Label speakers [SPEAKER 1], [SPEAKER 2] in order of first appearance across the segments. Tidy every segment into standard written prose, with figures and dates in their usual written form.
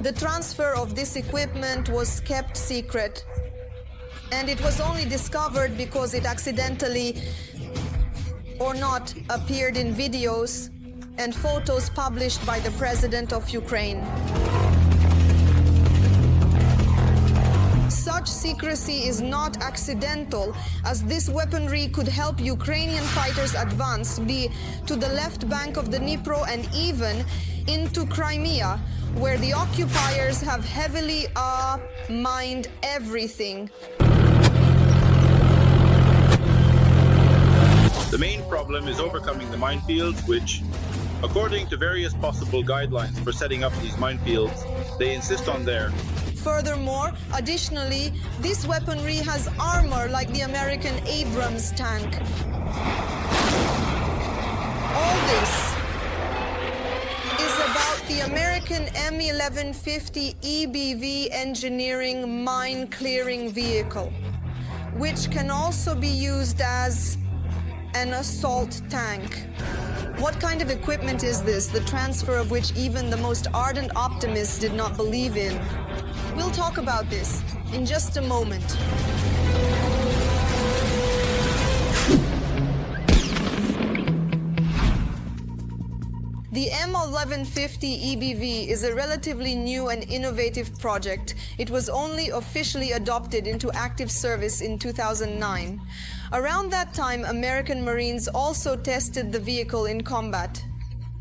[SPEAKER 1] The transfer of this equipment was kept secret, and it was only discovered because it accidentally or not appeared in videos and photos published by the President of Ukraine. Such secrecy is not accidental, as this weaponry could help Ukrainian fighters advance to the left bank of the Dnipro and even into Crimea, where the occupiers have heavily mined everything.
[SPEAKER 2] The main problem is overcoming the minefields, which, according to various possible guidelines for setting up these minefields, they insist on there.
[SPEAKER 1] Furthermore, additionally, this weaponry has armor like the American Abrams tank. All this is about the American M1150 EBV engineering mine-clearing vehicle, which can also be used as an assault tank. What kind of equipment is this, the transfer of which even the most ardent optimists did not believe in? We'll talk about this in just a moment. The M1150 EBV is a relatively new and innovative project. It was only officially adopted into active service in 2009. Around that time, American Marines also tested the vehicle in combat.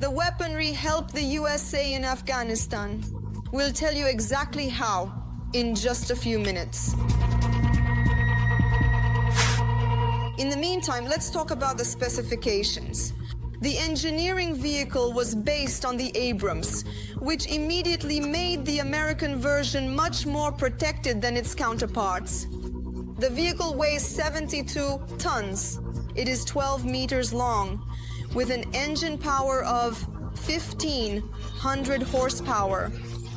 [SPEAKER 1] The weaponry helped the USA in Afghanistan. We'll tell you exactly how in just a few minutes. In the meantime, let's talk about the specifications. The engineering vehicle was based on the Abrams, which immediately made the American version much more protected than its counterparts. The vehicle weighs 72 tons. It is 12 meters long, with an engine power of 1,500 horsepower.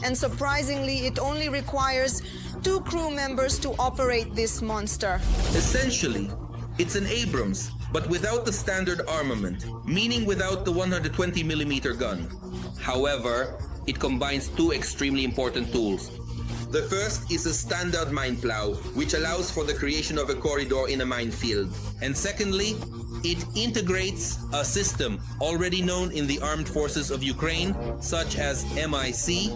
[SPEAKER 1] And surprisingly, it only requires 2 crew members to operate this monster.
[SPEAKER 3] Essentially, it's an Abrams, but without the standard armament, meaning without the 120mm gun. However, it combines 2 extremely important tools. The first is a standard mine plow, which allows for the creation of a corridor in a minefield. And secondly, it integrates a system already known in the armed forces of Ukraine, such as MIC,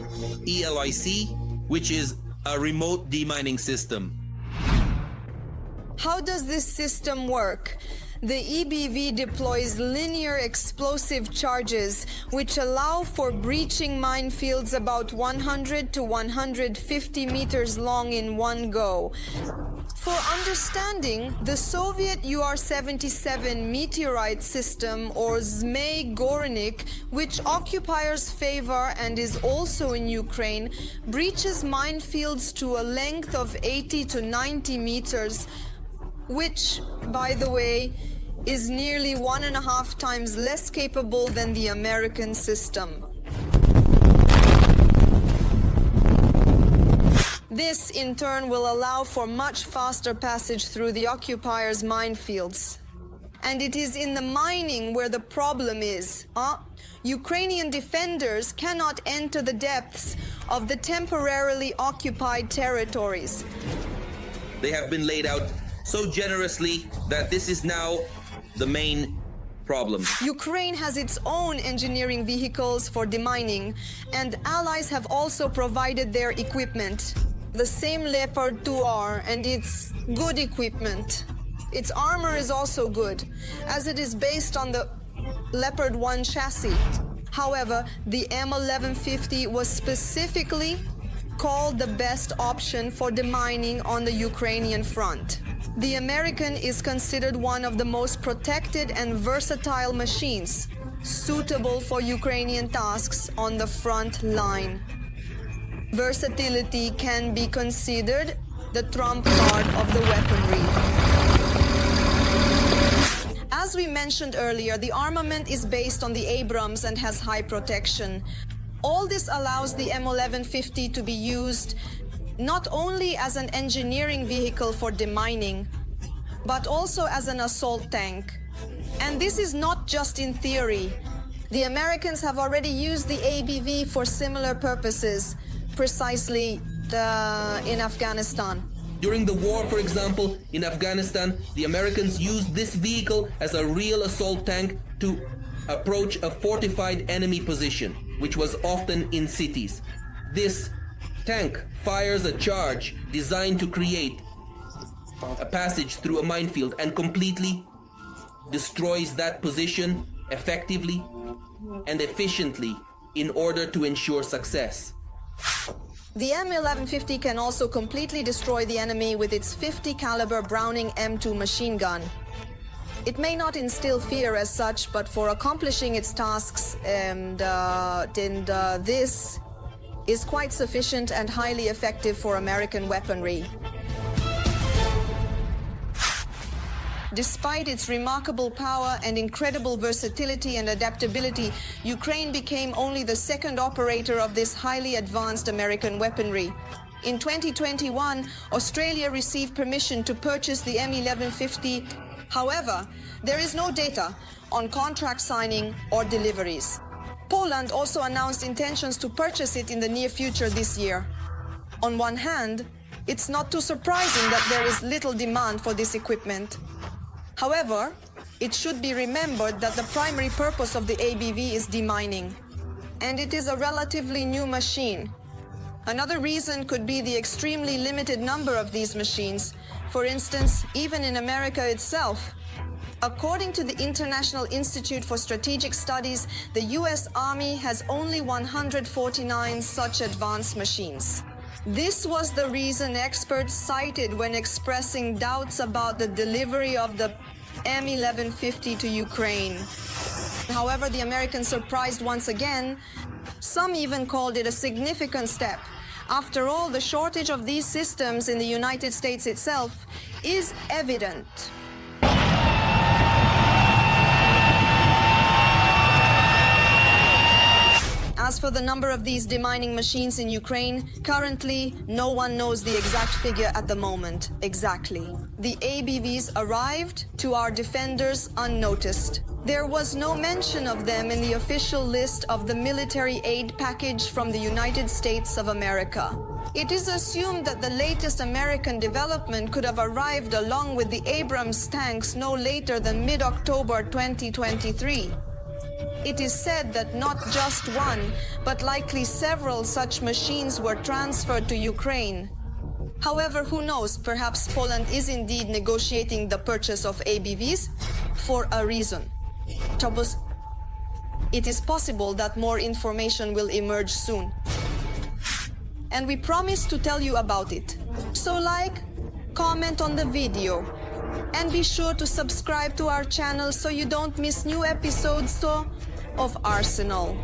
[SPEAKER 3] ELIC, which is a remote demining system.
[SPEAKER 1] How does this system work? The EBV deploys linear explosive charges which allow for breaching minefields about 100 to 150 meters long in one go. For understanding, the Soviet UR-77 Meteorite system, or Zmei-Gornik, which occupiers favor and is also in Ukraine, breaches minefields to a length of 80 to 90 meters, which, by the way, is nearly 1.5 times less capable than the American system. This, in turn, will allow for much faster passage through the occupiers' minefields. And it is in the mining where the problem is. Ukrainian defenders cannot enter the depths of the temporarily occupied territories.
[SPEAKER 3] They have been laid out so generously that this is now the main problem.
[SPEAKER 1] Ukraine has its own engineering vehicles for demining, and allies have also provided their equipment. The same Leopard 2R, and it's good equipment. Its armor is also good, as it is based on the Leopard 1 chassis. However, the M1150 was specifically called the best option for demining on the Ukrainian front. The American is considered one of the most protected and versatile machines, suitable for Ukrainian tasks on the front line. Versatility can be considered the trump card of the weaponry. As we mentioned earlier, the armament is based on the Abrams and has high protection. All this allows the M1150 to be used not only as an engineering vehicle for demining, but also as an assault tank. And this is not just in theory. The Americans have already used the ABV for similar purposes, precisely in Afghanistan?
[SPEAKER 3] During the war, for example, in Afghanistan, the Americans used this vehicle as a real assault tank to approach a fortified enemy position, which was often in cities. This tank fires a charge designed to create a passage through a minefield and completely destroys that position effectively and efficiently in order to ensure success.
[SPEAKER 1] The M1150 can also completely destroy the enemy with its 50 caliber Browning M2 machine gun. It may not instill fear as such, but for accomplishing its tasks, this is quite sufficient and highly effective for American weaponry. Despite its remarkable power and incredible versatility and adaptability, Ukraine became only the second operator of this highly advanced American weaponry. In 2021, Australia received permission to purchase the M1150. However, there is no data on contract signing or deliveries. Poland also announced intentions to purchase it in the near future this year. On one hand, it's not too surprising that there is little demand for this equipment. However, it should be remembered that the primary purpose of the ABV is demining, and it is a relatively new machine. Another reason could be the extremely limited number of these machines. For instance, even in America itself. According to the International Institute for Strategic Studies, the US Army has only 149 such advanced machines. This was the reason experts cited when expressing doubts about the delivery of the M1150 to Ukraine. However, the Americans surprised once again. Some even called it a significant step. After all, the shortage of these systems in the United States itself is evident. As for the number of these demining machines in Ukraine, currently no one knows the exact figure at the moment. Exactly. The ABVs arrived to our defenders unnoticed. There was no mention of them in the official list of the military aid package from the United States of America. It is assumed that the latest American development could have arrived along with the Abrams tanks no later than mid-October 2023. It is said that not just one, but likely several such machines were transferred to Ukraine. However, who knows, perhaps Poland is indeed negotiating the purchase of ABVs for a reason. It is possible that more information will emerge soon. And we promise to tell you about it. So comment on the video, and be sure to subscribe to our channel so you don't miss new episodes of Arsenal.